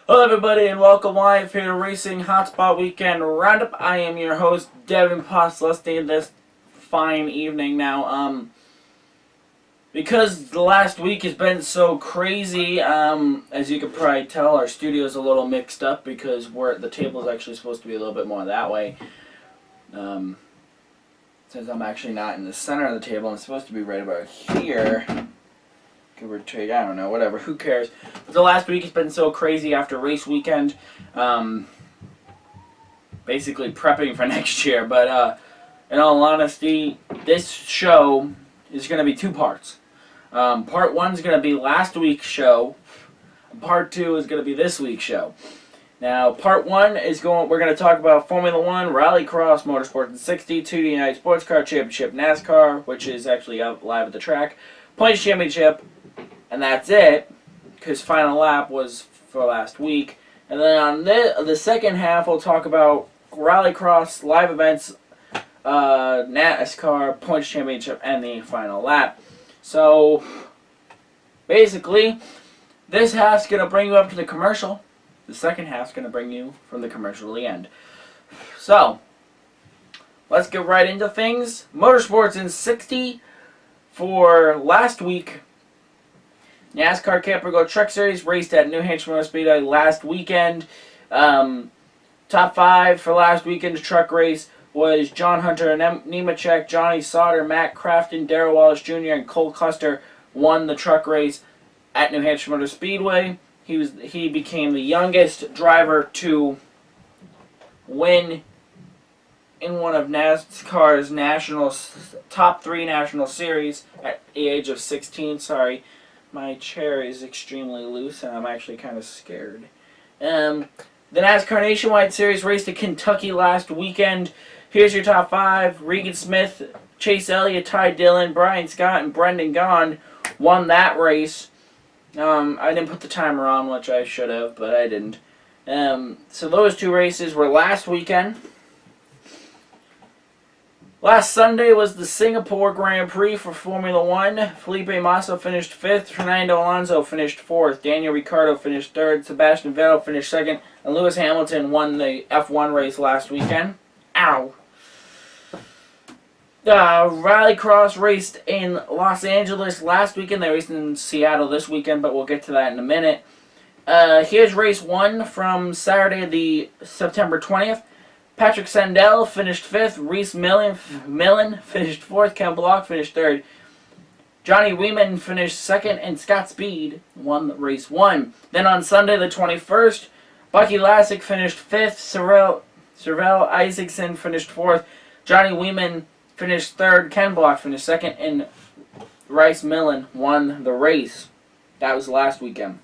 Hello everybody and welcome live here to Racing Hotspot Weekend Roundup. I am your host, Devin Poslusny, this fine evening now. Because the last week has been so crazy, as you can probably tell, our studio is a little mixed up because the table is actually supposed to be a little bit more that way. Since I'm actually not in the center of the table, I'm supposed to be right about here. Give or take, I don't know, whatever, who cares. But the last week has been so crazy after race weekend. Basically prepping for next year. But in all honesty, this show is going to be two parts. Part one is going to be last week's show. Part two is going to be this week's show. Now, part one is we're going to talk about Formula One, Rallycross, Motorsports in 60, 2D United Sports Car Championship, NASCAR, which is actually out live at the track, Points Championship, and that's it, because final lap was for last week. And then on the second half, we'll talk about Rallycross, live events, NASCAR, Points Championship, and the final lap. So, basically, this half's going to bring you up to the commercial. The second half's going to bring you from the commercial to the end. So, let's get right into things. Motorsports in 60 for last week. NASCAR Camper Go Truck Series raced at New Hampshire Motor Speedway last weekend. Top 5 for last weekend's truck race was John Hunter Nemechek, Johnny Sauter, Matt Crafton, Darrell Wallace Jr., and Cole Custer won the truck race at New Hampshire Motor Speedway. He became the youngest driver to win in one of NASCAR's top 3 national series at the age of 16. Sorry, my chair is extremely loose and I'm actually kind of scared. The NASCAR Nationwide Series raced at Kentucky last weekend. Here's your top 5. Regan Smith, Chase Elliott, Ty Dillon, Brian Scott, and Brendan Gaughan won that race. I didn't put the timer on, which I should have, but I didn't. So those two races were last weekend. Last Sunday was the Singapore Grand Prix for Formula One. Felipe Massa finished 5th, Fernando Alonso finished 4th, Daniel Ricciardo finished 3rd, Sebastian Vettel finished 2nd, and Lewis Hamilton won the F1 race last weekend. Ow! Rallycross raced in Los Angeles last weekend. They raced in Seattle this weekend, but we'll get to that in a minute. Here's race 1 from Saturday, the September 20th. Patrick Sandell finished 5th. Reese Millen finished 4th. Ken Block finished 3rd. Johnny Weeman finished 2nd, and Scott Speed won race 1. Then on Sunday, the 21st, Bucky Lasek finished 5th. Cervell Isaacson finished 4th. Johnny Weeman finished 3rd. Ken Block finished 2nd, and Rice Millen won the race. That was last weekend.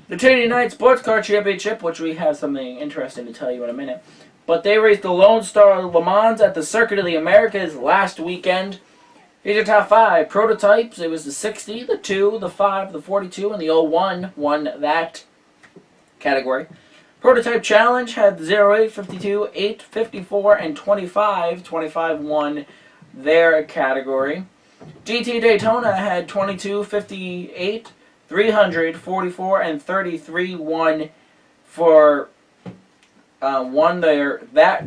The 2D United Sports Car Championship, which we have something interesting to tell you in a minute. But they raced the Lone Star Le Mans at the Circuit of the Americas last weekend. Here's your top 5. Prototypes, it was the 60, the 2, the 5, the 42, and the 01 won that category. Prototype Challenge had 08, 52, 8, 54, and 25. 25 won their category. GT Daytona had 22, 58, 300, 44, and 33 won that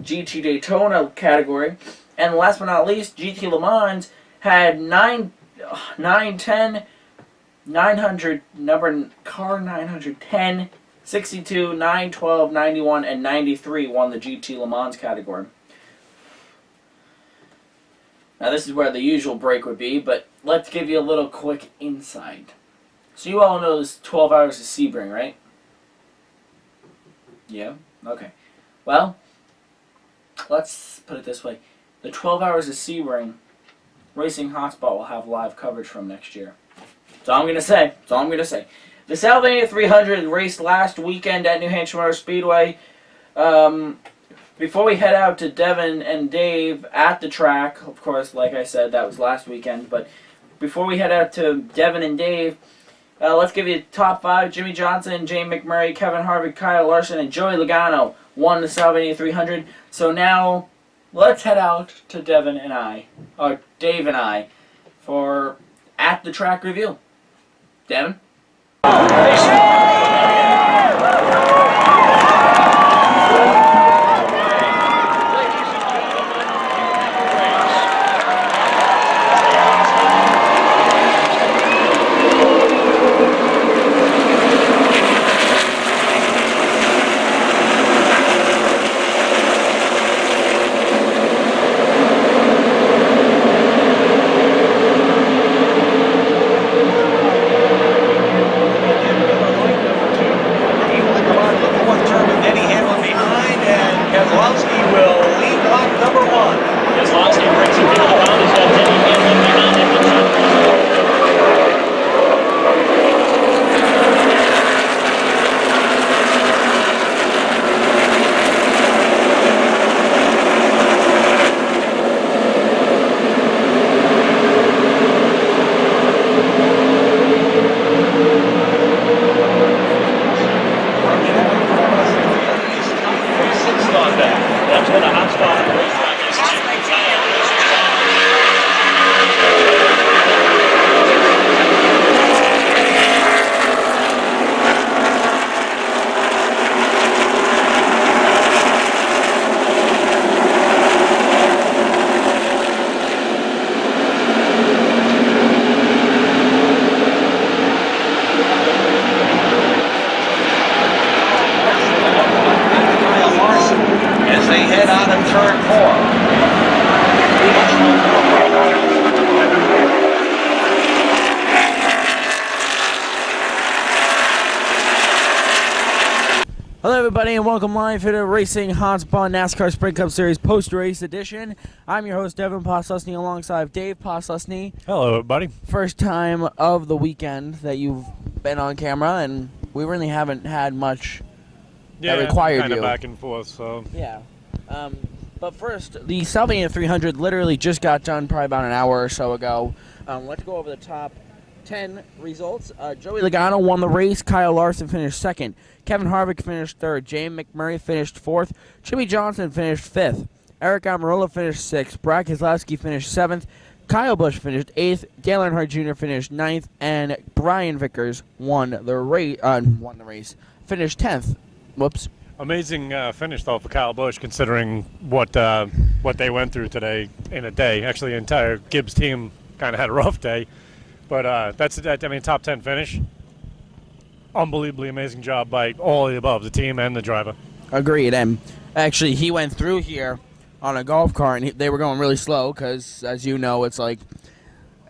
GT Daytona category. And last but not least, GT Le Mans had 9, 10, 900, car 910, 62, 9, 12, 91, and 93 won the GT Le Mans category. Now this is where the usual break would be, but let's give you a little quick insight. So you all know this 12 Hours of Sebring, right? Yeah? Okay. Well, let's put it this way. The 12 Hours of Sebring, Racing Hotspot will have live coverage from next year. That's all I'm going to say. That's all I'm going to say. The Salvania 300 raced last weekend at New Hampshire Motor Speedway. Before we head out to Devin and Dave at the track, of course, like I said, that was last weekend, but before we head out to Devin and Dave, let's give you top 5. Jimmy Johnson, Jane McMurray, Kevin Harvick, Kyle Larson, and Joey Logano won the Salvania 300. So now, let's head out to Dave and I, for at the track review. Devin? That's what a Hotspot racetrack is. They head out of turn 4. Hello everybody and welcome live to the Racing Hotspot NASCAR Sprint Cup Series post-race edition. I'm your host Devin Poslusny alongside Dave Poslusny. Hello everybody. First time of the weekend that you've been on camera, and we really haven't had much that required kind of you. back and forth, so. Yeah. But first, the Salvania 300 literally just got done probably about an hour or so ago. Let's go over the top 10 results. Joey Logano won the race. Kyle Larson finished second. Kevin Harvick finished third. James McMurray finished fourth. Jimmy Johnson finished fifth. Eric Almirola finished sixth. Brad Keselowski finished seventh. Kyle Busch finished eighth. Dale Earnhardt Jr. finished ninth. And Brian Vickers won the race. Finished 10th. Whoops. Amazing finish, though, for Kyle Busch, considering what they went through today in a day. Actually, the entire Gibbs team kind of had a rough day. But top 10 finish. Unbelievably amazing job by all of the above, the team and the driver. Agreed. And actually, he went through here on a golf cart, and they were going really slow because, as you know, it's like...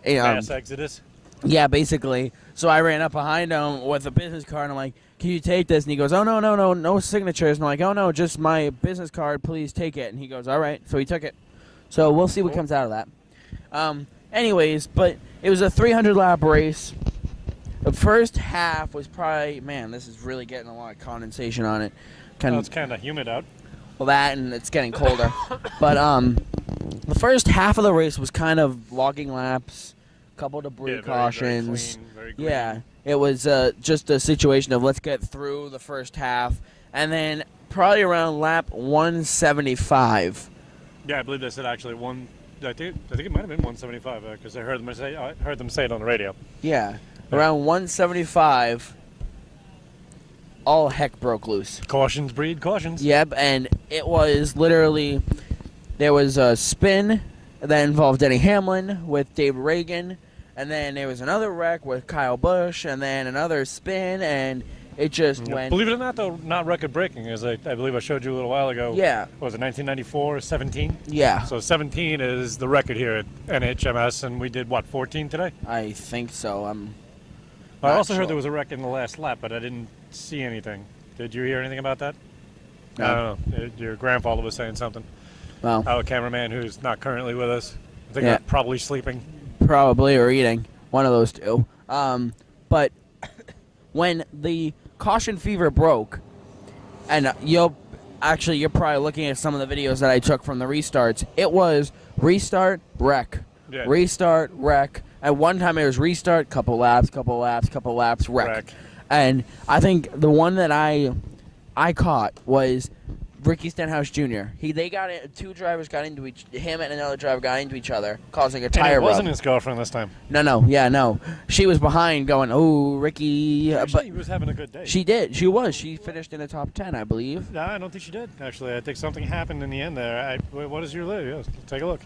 mass exodus? Yeah, basically. So I ran up behind him with a business card, and I'm like, can you take this? And he goes, oh, no signatures. And I'm like, oh, no, just my business card, please take it. And he goes, all right. So he took it. So we'll see what comes out of that. Anyways, but it was a 300-lap race. The first half was probably, man, this is really getting a lot of condensation on it. It's kind of humid out. Well, that, and it's getting colder. But the first half of the race was kind of logging laps, couple debris cautions. Very clean. Yeah. It was just a situation of let's get through the first half, and then probably around lap 175. Yeah, I believe they said actually I think it might have been 175 because I heard them say it on the radio. Yeah, around 175, all heck broke loose. Cautions breed cautions. Yep, and it was literally there was a spin that involved Denny Hamlin with Dave Reagan. And then there was another wreck with Kyle Busch, and then another spin, and it just went... Believe it or not, though, not record-breaking, as I believe I showed you a little while ago. Yeah. What was it, 1994, 17? Yeah. So 17 is the record here at NHMS, and we did, 14 today? I think so. I also heard there was a wreck in the last lap, but I didn't see anything. Did you hear anything about that? No. I don't know. Your grandfather was saying something. Well. Our cameraman, who's not currently with us. I think they're probably sleeping. Probably, or eating. One of those two. But when the caution fever broke, and you're probably looking at some of the videos that I took from the restarts, it was restart, wreck. Yeah. Restart, wreck. At one time it was restart, couple laps, wreck. And I think the one that I caught was Ricky Stenhouse Jr. Two drivers got into him and another driver got into each other, causing a tire And it wasn't rub. his girlfriend this time. No. She was behind, going, "Oh, Ricky." Actually, he But was having a good day. she did. She was. She finished in the top 10, I believe. No, I don't think she did. Actually, I think something happened in the end there. What is your lead? Yeah, let's take a look.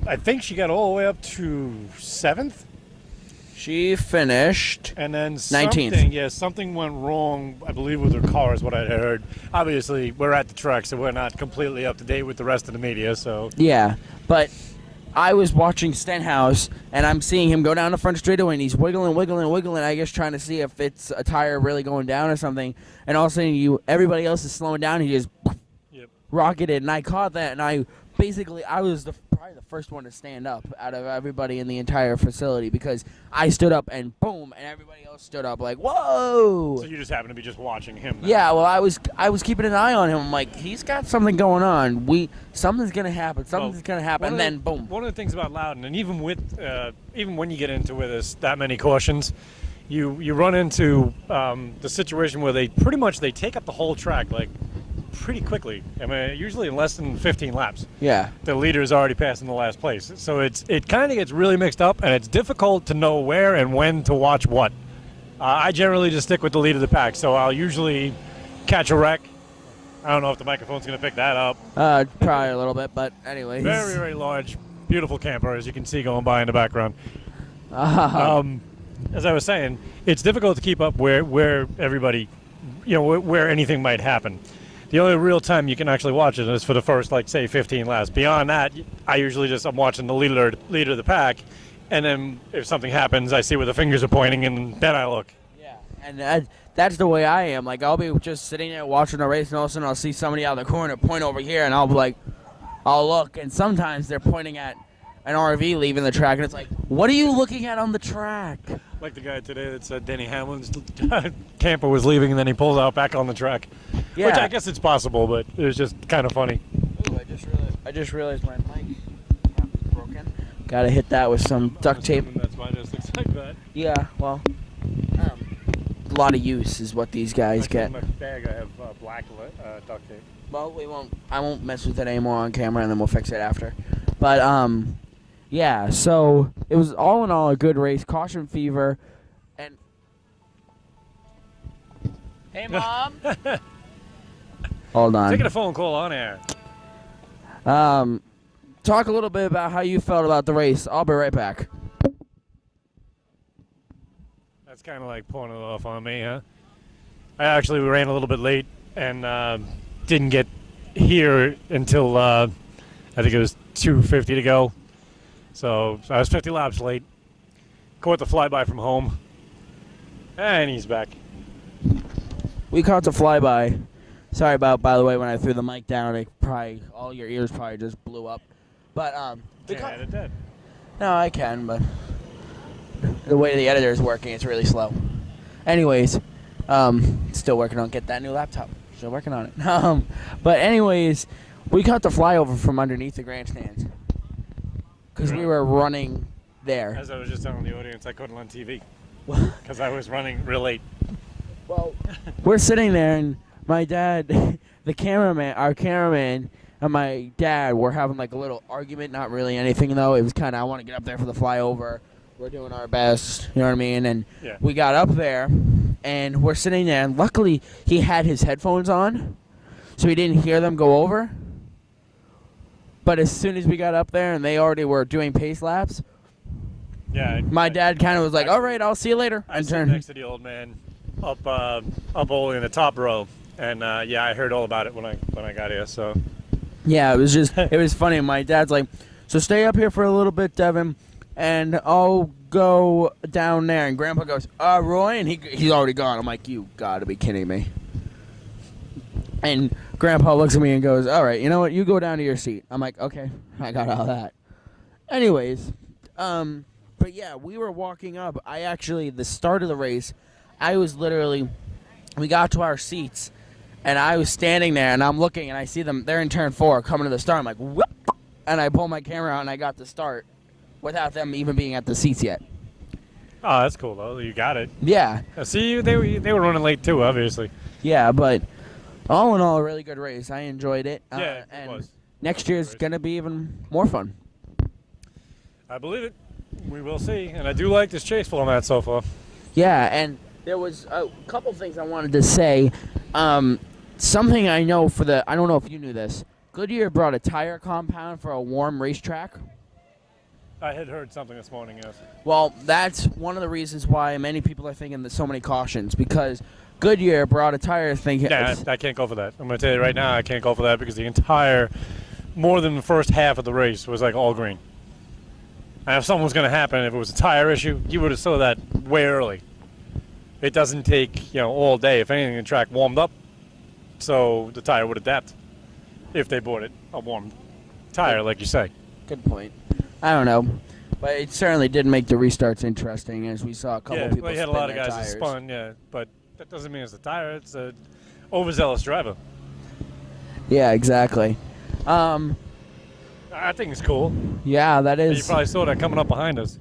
I think she got all the way up to 7th. She finished And then 19th. something went wrong, I believe, with her car is what I heard. Obviously, we're at the track, so we're not completely up to date with the rest of the media. So Yeah, but I was watching Stenhouse, and I'm seeing him go down the front straightaway, and he's wiggling, I guess trying to see if it's a tire really going down or something. And all of a sudden, everybody else is slowing down, and he just rocketed, and I caught that, and I was probably the first one to stand up out of everybody in the entire facility because I stood up and boom, and everybody else stood up like, whoa. So you just happen to be just watching him now. Yeah, well, I was keeping an eye on him. I'm like, he's got something going on. Something's gonna happen. And then boom. One of the things about Loudon, and even when you get into where there's that many cautions, you run into the situation where they take up the whole track like pretty quickly. I mean, usually in less than 15 laps. Yeah. The leader is already passing the last place. So it kind of gets really mixed up, and it's difficult to know where and when to watch what. I generally just stick with the lead of the pack, so I'll usually catch a wreck. I don't know if the microphone's going to pick that up. Probably a little bit, but anyways. Very, very large, beautiful camper, as you can see going by in the background. As I was saying, it's difficult to keep up where everybody, where anything might happen. The only real time you can actually watch it is for the first, say, 15 laps. Beyond that, I'm watching the leader of the pack, and then if something happens, I see where the fingers are pointing, and then I look. Yeah, and that's the way I am. Like, I'll be just sitting there watching the race, and all of a sudden I'll see somebody out of the corner point over here, and I'll be like, I'll look, and sometimes they're pointing at an RV leaving the track, and it's like, what are you looking at on the track? Like the guy today that said Denny Hamlin's camper was leaving, and then he pulls out back on the track. Yeah. Which I guess it's possible, but it was just kind of funny. Ooh, I just realized my mic cap is broken. Gotta hit that with some duct tape. That's why it just looks like that. Yeah, well, a lot of use is what these guys get. In my bag, I have black duct tape. Well, I won't mess with it anymore on camera, and then we'll fix it after. But yeah. So it was all in all a good race. Caution fever, and hey, Mom. Hold on. Taking a phone call on air. Talk a little bit about how you felt about the race. I'll be right back. That's kind of like pulling it off on me, huh? I actually ran a little bit late and didn't get here until I think it was 2:50 to go. So I was 50 laps late. Caught the flyby from home. And he's back. We caught the flyby. Sorry about, by the way, when I threw the mic down, all your ears probably just blew up. But we Can't edit that. No, I can, but the way the editor is working, it's really slow. Anyways, still working on get that new laptop. Still working on it. But anyways, we caught the flyover from underneath the grandstands because we were running there. As I was just telling the audience, I couldn't on TV because I was running real late. Well, we're sitting there, and my dad, our cameraman, and my dad were having like a little argument. Not really anything though. It was kind of, I want to get up there for the flyover. We're doing our best, you know what I mean? And we got up there, and we're sitting there, and luckily he had his headphones on, so he didn't hear them go over. But as soon as we got up there, and they already were doing pace laps, my dad kind of was like, all right, I'll see you later. I sat next to the old man up only in the top row, and I heard all about it when I got here. So yeah, it was funny. My dad's like, so stay up here for a little bit, Devin, and I'll go down there. And Grandpa goes, Roy, and he's already gone. I'm like, you gotta be kidding me. And Grandpa looks at me and goes, all right, you know what? You go down to your seat. I'm like, okay, I got all that. Anyways, but yeah, we were walking up. The start of the race, we got to our seats, and I was standing there, and I'm looking, and I see them. They're in turn 4 coming to the start. I'm like, whoop, and I pull my camera out, and I got the start without them even being at the seats yet. Oh, that's cool though. You got it. Yeah. See, they were running late too, obviously. Yeah, but All in all, a really good race. I enjoyed it. Yeah, it and was. next year's going to be even more fun. I believe it. We will see. And I do like this chase format so far. Yeah, and there was a couple things I wanted to say. Something I know I don't know if you knew this. Goodyear brought a tire compound for a warm racetrack. I had heard something this morning, yes. Well, that's one of the reasons why many people are thinking there's so many cautions, because Goodyear brought a tire thing. Yeah, I can't go for that. I'm going to tell you right now, I can't go for that because the entire, more than the first half of the race was like all green. And if something was going to happen, if it was a tire issue, you would have saw that way early. It doesn't take, all day. If anything, the track warmed up, so the tire would adapt if they bought it a warm tire, like you say. Good point. I don't know, but it certainly did make the restarts interesting, as we saw a couple people. Yeah, you had a spin lot of their guys that tires. spun, yeah, but that doesn't mean it's the tire. It's a overzealous driver. Yeah, exactly. I think it's cool. Yeah, that You is. probably saw that coming up behind us.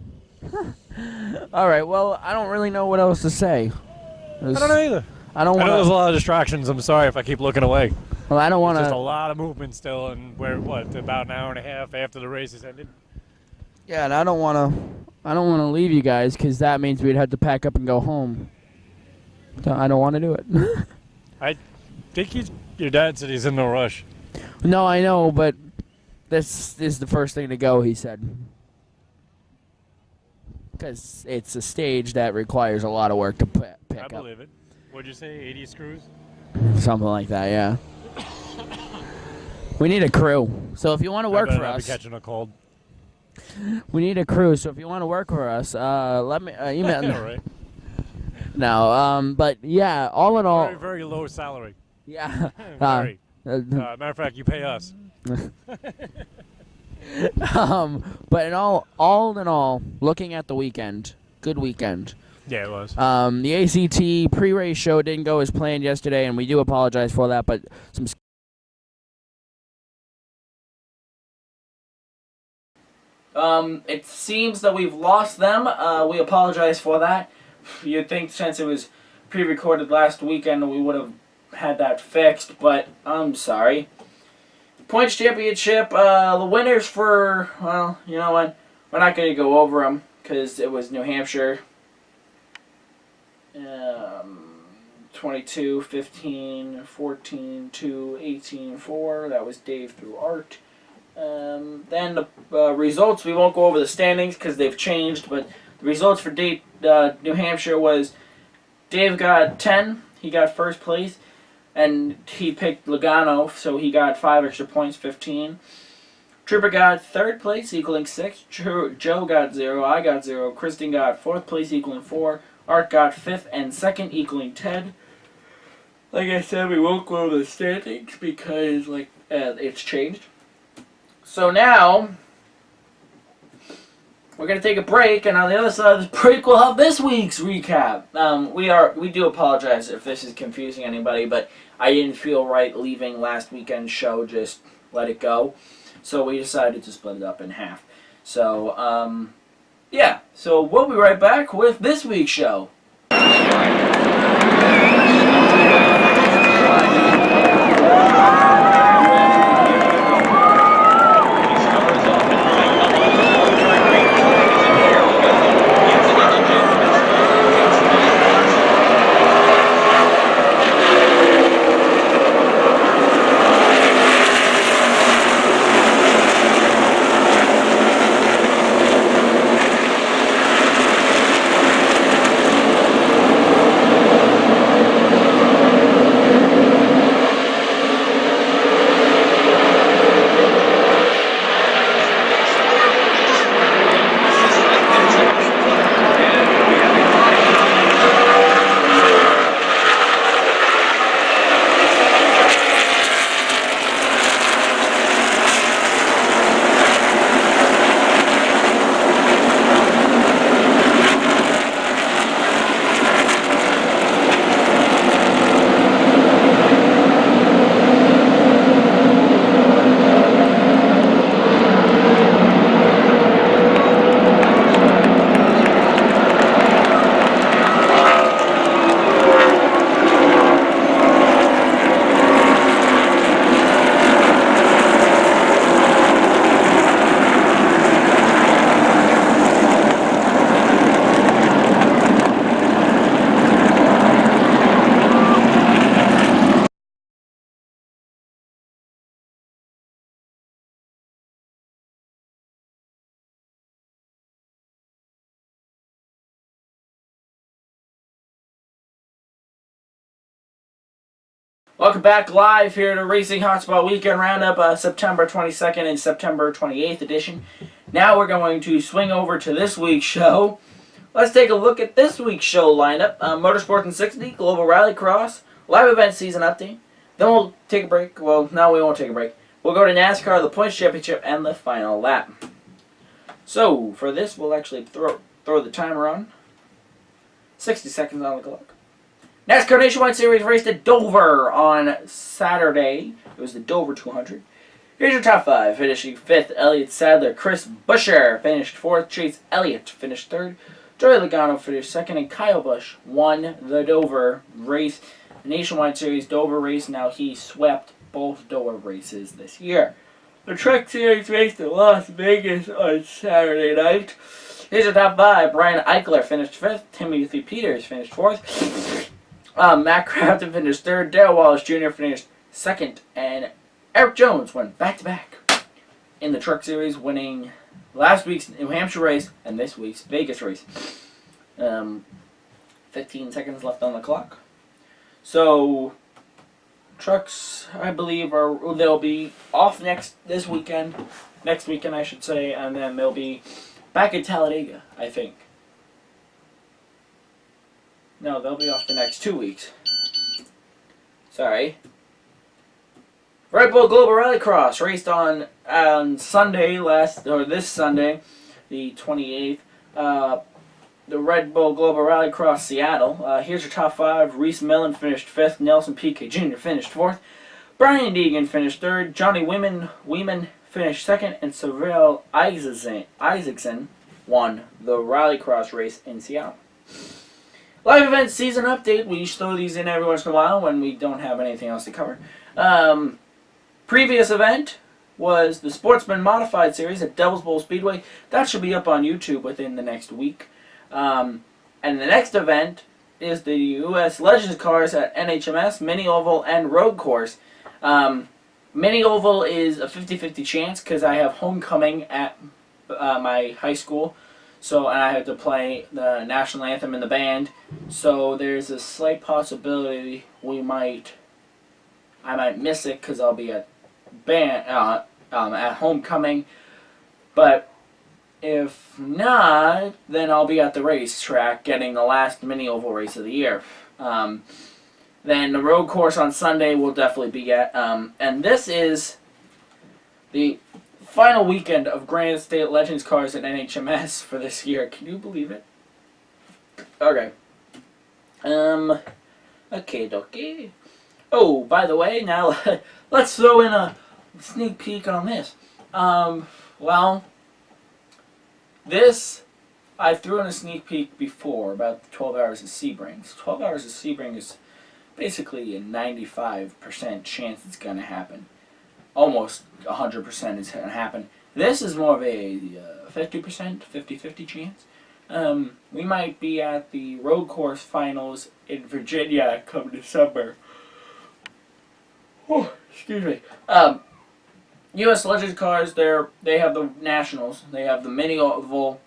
All right. Well, I don't really know what else to say. I don't know either. I don't I want know there's a to. lot of distractions. I'm sorry if I keep looking away. Well, I don't want Just a to. lot of movement still, and we're about an hour and a half after the race has ended. Yeah, and I don't want to. I don't want to leave you guys, because that means we'd have to pack up and go home. So I don't want to do it. I think your dad said he's in no rush. No, I know, but this is the first thing to go, he said. Because it's a stage that requires a lot of work to pick I up. believe it. What'd you say? 80 screws? Something like that, yeah. We need a crew. So if you want to work I better for not us, be catching a cold. we need a crew. So if you want to work for us, let me email. Yeah, right. No, but yeah, all in all, Very, very low salary. yeah. Very. Matter of fact, you pay us. But all in all, looking at the weekend, good weekend. Yeah, it was. The ACT pre-race show didn't go as planned yesterday, and we do apologize for that. But some. It seems that we've lost them. We apologize for that. You'd think since it was pre-recorded last weekend we would have had that fixed, but I'm sorry. Points championship, the winners for, well, you know what? We're not going to go over them because it was New Hampshire. 22, 15, 14, 2, 18, 4. That was Dave through Art. Then the results, we won't go over the standings because they've changed, but the results for New Hampshire was Dave got 10. He got first place. And he picked Logano, so he got 5 extra points, 15. Trooper got 3rd place, equaling 6. Joe got 0. I got 0. Kristen got 4th place, equaling 4. Art got 5th and 2nd, equaling 10. Like I said, we won't go over the standings because it's changed. So now, we're going to take a break, and on the other side of this break, we'll have this week's recap. We do apologize if this is confusing anybody, but I didn't feel right leaving last weekend's show, just let it go. So we decided to split it up in half. So, yeah. So we'll be right back with this week's show. Welcome back live here to Racing Hotspot Weekend Roundup, September 22nd and September 28th edition. Now we're going to swing over to this week's show. Let's take a look at this week's show lineup. Motorsports in 60, Global Rallycross, live event season update. Then we'll take a break. Well, no, we won't take a break. We'll go to NASCAR, the Points Championship, and the final lap. So, for this, we'll actually throw the timer on. 60 seconds on the clock. NASCAR Nationwide Series raced at Dover on Saturday. It was the Dover 200. Here's your top 5. Finishing 5th, Elliott Sadler. Chris Buescher finished 4th. Chase Elliott finished 3rd. Joey Logano finished 2nd. And Kyle Busch won the Dover race. The Nationwide Series Dover race. Now he swept both Dover races this year. The Truck Series raced in Las Vegas on Saturday night. Here's your top 5. Brian Eichler finished 5th. Timothy Peters finished 4th. Matt Crafton finished 3rd. Darrell Wallace Jr. finished 2nd. And Eric Jones went back-to-back in the Truck Series, winning last week's New Hampshire race and this week's Vegas race. 15 seconds left on the clock. So, trucks, I believe, they'll be off this weekend. Next weekend, I should say. And then they'll be back in Talladega, I think. No, they'll be off the next 2 weeks. Sorry. Red Bull Global Rallycross raced on Sunday, this Sunday, the 28th. The Red Bull Global Rallycross Seattle. Here's your top 5. Reese Millen finished 5th. Nelson Piquet Jr. finished 4th. Brian Deegan finished 3rd. Johnny Weeman finished 2nd. And Cyril Isaacson won the Rallycross race in Seattle. Live event season update. We throw these in every once in a while when we don't have anything else to cover. Previous event was the Sportsman Modified Series at Devil's Bowl Speedway. That should be up on YouTube within the next week. And the next event is the U.S. Legends Cars at NHMS, Mini Oval, and Road Course. Mini Oval is a 50-50 chance because I have homecoming at my high school. And I have to play the national anthem in the band. So there's a slight possibility I might miss it because I'll be at homecoming. But if not, then I'll be at the racetrack getting the last mini oval race of the year. Then the road course on Sunday will definitely be at. And this is the final weekend of Grand State Legends Cars at NHMS for this year. Can you believe it? Okay. Okay, dokie. Oh, by the way, now let's throw in a sneak peek on this. Well, this, I threw in a sneak peek before about 12 Hours of Sebring. 12 Hours of Sebring is basically a 95% chance it's going to happen. Almost 100% is going to happen. This is more of a 50%, 50-50 chance. We might be at the road course finals in Virginia come December. Oh, excuse me. U.S. Legends Cars, they have the Nationals. They have the Mini Oval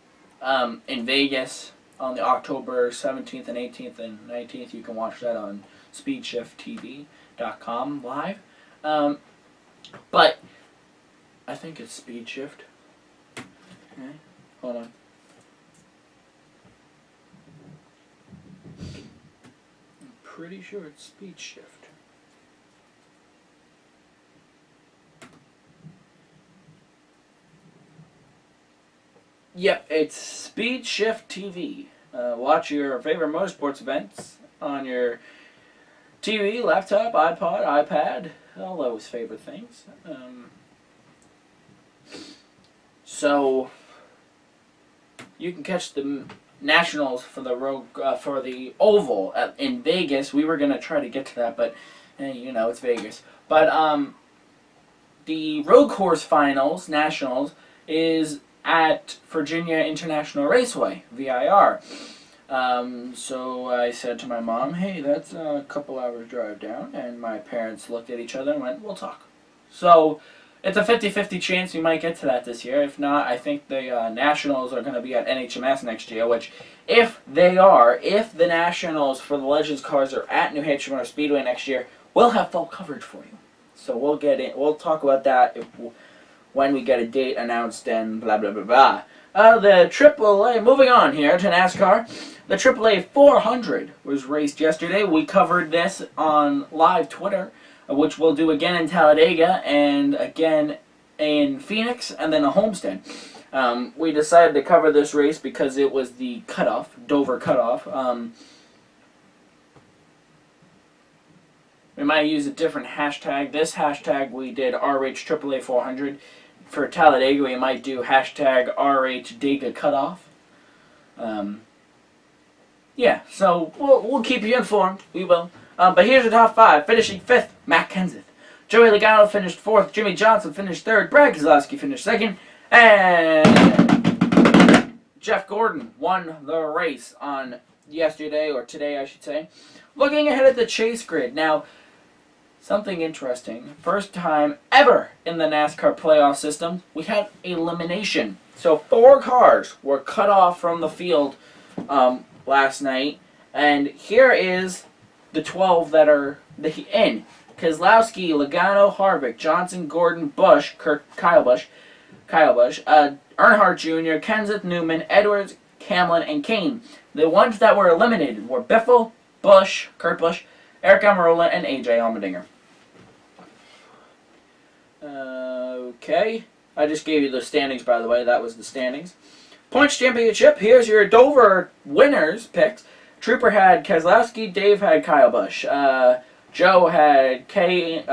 in Vegas on the October 17th and 18th and 19th. You can watch that on SpeedShiftTV.com live. But I think it's Speed Shift. Okay, hold on. I'm pretty sure it's Speed Shift. Yep, it's Speed Shift TV. Watch your favorite motorsports events on your TV, laptop, iPod, iPad, all those favorite things. So you can catch the Nationals for the Oval in Vegas. We were gonna try to get to that, but you know it's Vegas. But the road course finals, Nationals, is at Virginia International Raceway, VIR. So I said to my mom, hey, that's a couple hours drive down, and my parents looked at each other and went, we'll talk. So it's a 50-50 chance we might get to that this year. If not, I think the Nationals are going to be at NHMS next year, which if the Nationals for the Legends Cars are at New Hampshire Motor Speedway next year, we'll have full coverage for you. So we'll get in. We'll talk about that when we get a date announced and blah blah blah blah. The AAA. Moving on here to NASCAR. The AAA 400 was raced yesterday. We covered this on live Twitter, which we'll do again in Talladega and again in Phoenix, and then a Homestead. We decided to cover this race because it was the cutoff, Dover cutoff. We might use a different hashtag. This hashtag we did RH AAA 400. For Talladega, we might do hashtag RH Dega cutoff. Yeah, so we'll keep you informed. We will. But here's the top 5. Finishing 5th, Matt Kenseth. Joey Logano finished 4th. Jimmy Johnson finished 3rd. Brad Keselowski finished 2nd. And Jeff Gordon won the race on yesterday, or today I should say. Looking ahead at the chase grid. Now, something interesting. First time ever in the NASCAR playoff system, we had elimination. So 4 cars were cut off from the field last night. And here is the 12 that are in. Keselowski, Logano, Harvick, Johnson, Gordon, Busch, Kyle Busch, Earnhardt Jr., Kenseth, Newman, Edwards, Hamlin, and Kane. The ones that were eliminated were Biffle, Busch, Kurt Busch, Eric Almirola, and AJ Allmendinger. Okay. I just gave you the standings, by the way. That was the standings. Points championship. Here's your Dover winners picks. Trooper had Keselowski. Dave had Kyle Busch. Joe had Casey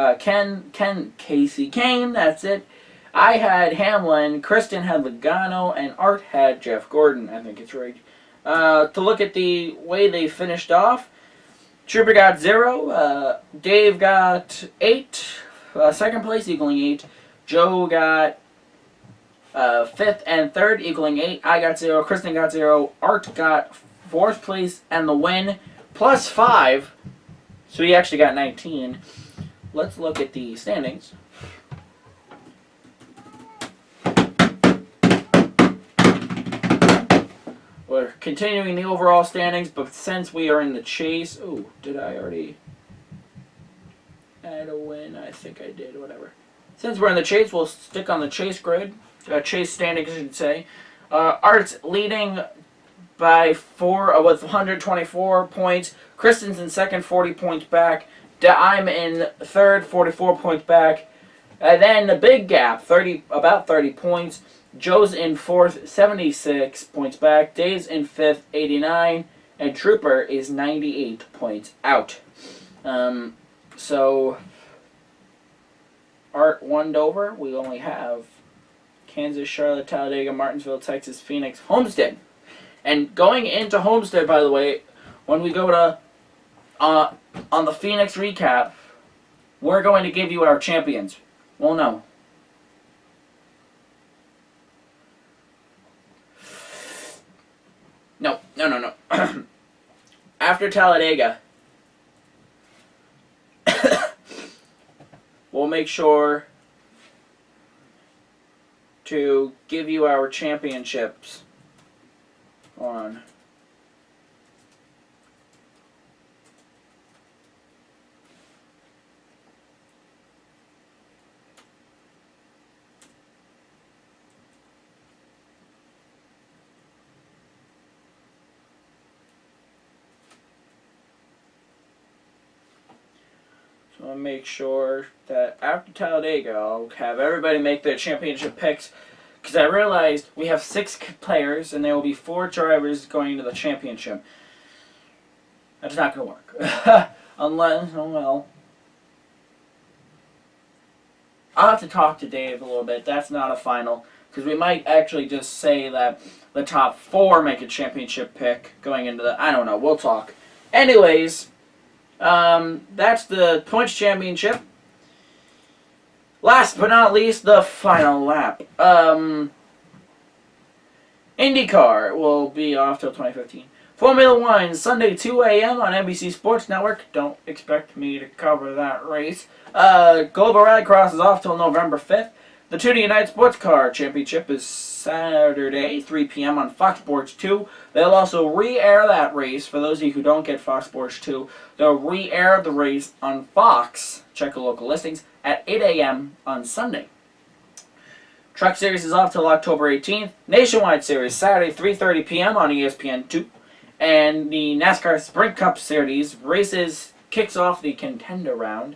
Kane. That's it. I had Hamlin. Kristen had Logano. And Art had Jeff Gordon. I think it's right. To look at the way they finished off, Trooper got 0. Dave got 8. Second place equaling 8. Joe got 5th and 3rd equaling 8. I got 0. Kristen got 0. Art got 4th place and the win plus 5. So he actually got 19. Let's look at the standings. We're continuing the overall standings, but since we are in the chase... Oh, did I already add a win? I think I did, whatever. Since we're in the chase, we'll stick on the chase grid. Chase standings, I should say. Art's leading by 4 with 124 points. Kristen's in second, 40 points back. I'm in third, 44 points back. And then the big gap, about 30 points. Joe's in fourth, 76 points back. Dave's in fifth, 89. And Trooper is 98 points out. So, Art won Dover. We only have Kansas, Charlotte, Talladega, Martinsville, Texas, Phoenix, Homestead. And going into Homestead, by the way, when we go to on the Phoenix recap, we're going to give you our champions. Well, no. No. After Talladega, we'll make sure to give you our championships on. So I'll make sure that after Talladega, I'll have everybody make their championship picks. Because I realized we have 6 players, and there will be 4 drivers going to the championship. That's not going to work. Unless, oh well. I'll have to talk to Dave a little bit. That's not a final. Because we might actually just say that the top 4 make a championship pick going into the... I don't know. We'll talk. Anyways, that's the points championship. Last but not least, the final lap. IndyCar will be off till 2015. Formula One, Sunday 2 a.m. on NBC Sports Network. Don't expect me to cover that race. Global Rallycross is off till November 5th. The 2D Night Sports Car Championship is Saturday, 3 p.m. on Fox Sports 2. They'll also re-air that race. For those of you who don't get Fox Sports 2, they'll re-air the race on Fox, check your local listings, at 8 a.m. on Sunday. Truck Series is off till October 18th. Nationwide Series, Saturday, 3:30 p.m. on ESPN2. And the NASCAR Sprint Cup Series races kicks off the Contender Round,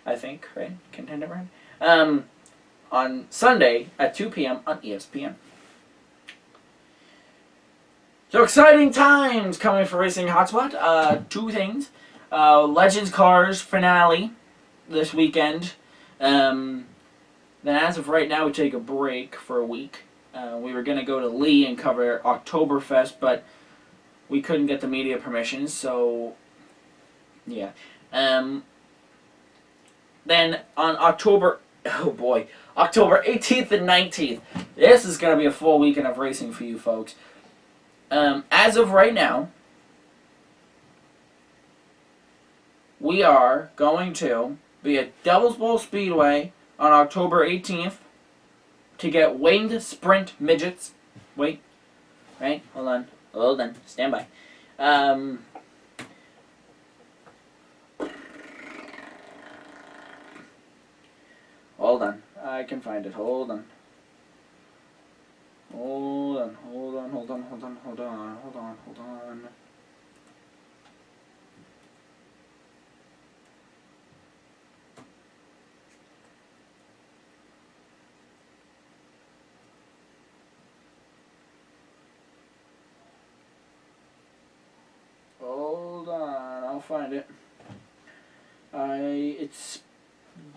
I think, right? Contender Round? On Sunday at 2 p.m. on ESPN. So exciting times coming for Racing Hotspot. Two things. Legends Cars finale this weekend. Then as of right now, we take a break for a week. We were going to go to Lee and cover Oktoberfest, but we couldn't get the media permission, so yeah. Then on October 18th and 19th, this is going to be a full weekend of racing for you folks. As of right now, we are going to be at Devil's Bowl Speedway on October 18th to get winged sprint midgets. Wait. Right? Hold on. Stand by. Hold on. I can find it. Hold on. I'll find it. It's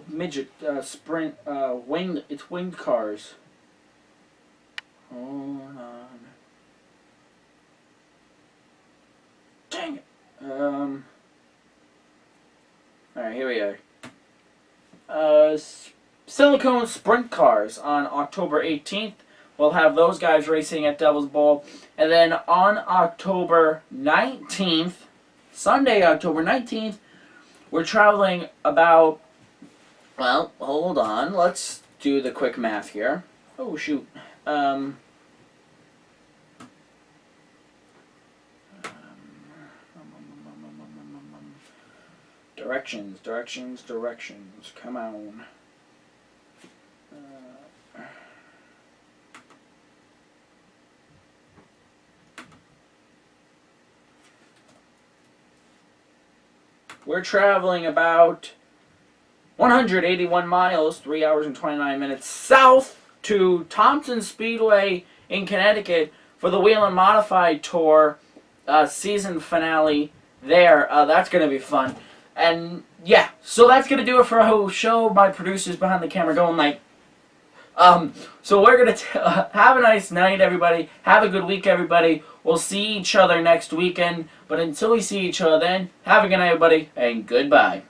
midget sprint winged. It's winged cars. Hold on. Dang it. Alright, here we are. Silicone sprint cars on October 18th. We'll have those guys racing at Devil's Bowl. And then on October 19th, Sunday, October 19th, we're traveling about, well, hold on. Let's do the quick math here. Oh, shoot. Directions. Come on. We're traveling about 181 miles, 3 hours and 29 minutes south to Thompson Speedway in Connecticut for the Whelen Modified Tour season finale there. That's going to be fun. And yeah, so that's going to do it for our show. My producers behind the camera going like, so we're going to have a nice night, everybody. Have a good week, everybody. We'll see each other next weekend. But until we see each other then, have a good night, everybody, and goodbye.